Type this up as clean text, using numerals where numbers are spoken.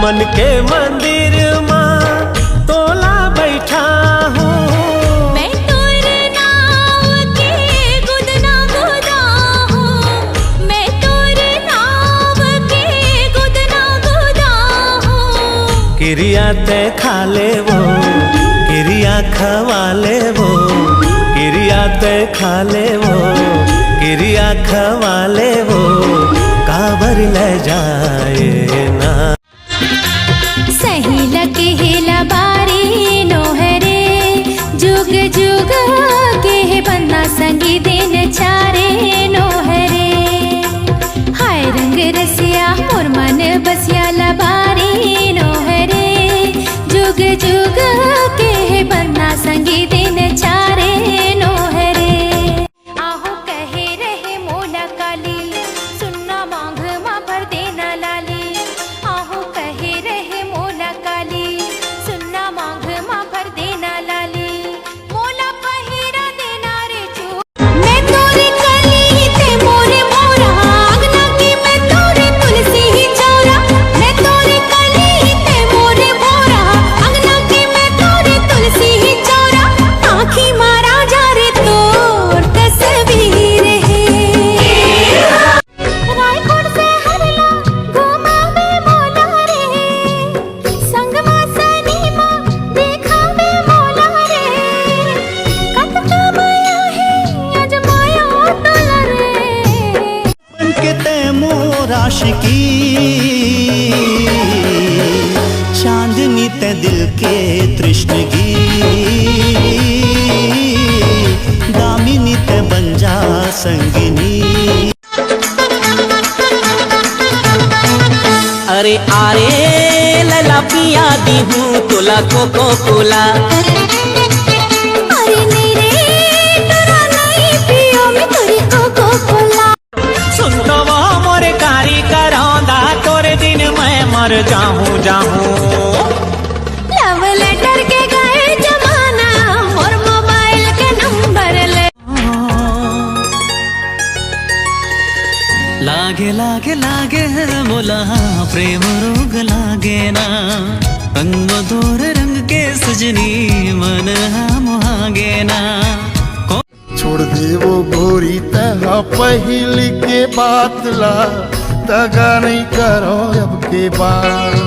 मन के मंदिर माँ तोला बैठा हूँ। मैं तोरे नाव के गुदना गुदा हूँ। मैं तोरे नाव के गुदना गुदा हूँ। किरिया ते खा ले वो, किरिया खवा ले वो, किरिया ते खा ले वो, किरिया खवा ले वो, काबर ले जाए ना। सही लगे हेला बारी नोहरे, जुग जुग के बन्ना संगी दिन चारे नोहरे। हाय रंग रसिया मोर मन बसिया लबारी नोहरे, जुग जुग के बन्ना संगी दिन चारे नोहरे। आहो कहे रहे मोला काली, सुनना मांग माँ भर देना लाली। आहो कहे रहे मोला काली, सुनना मांग माँ भर देना लाली। मोला पहिरा देना रे चू। मैं तोरी कली ते मोरे मोरा, अंगना की मैं तोरे तुलसी ही चौरा। मैं तोरी कली ते मोरे मोरा, अंगना की मैं तोरे तुलसी ही चौरा। आँखी मारा जा रे तोर तस्वीर है। रायकोट से हरला घुमावे मोला रे, संगमा सनीमा देखावे मोला रे। कतका माया है आज माया टोला रे। मन के तैमूर आशिकी, चांदनी ते दिल के तृष्णगी। दामिनी ते बन जा संगिनी। अरे आरे लला पिया दी हूँ तोला कोको कोला। अरे नहीं रे तोरा नहीं पियो मैं तोरी कोको कोला। सुन तो वो मोरे कारी करौंदा, तोरे दिन मैं मर जाऊँ जाऊँ। लव लेटर के गए जमाना, और मोबाइल के नंबर ले। लागे लागे लागे मोला प्रेम रोग लागे ना। रंग दोर रंग के सजनी मन मोहागे ना। छोड़ दे वो गोरी तहा पहली के बात ला, दगा नहीं करो अब के बाद।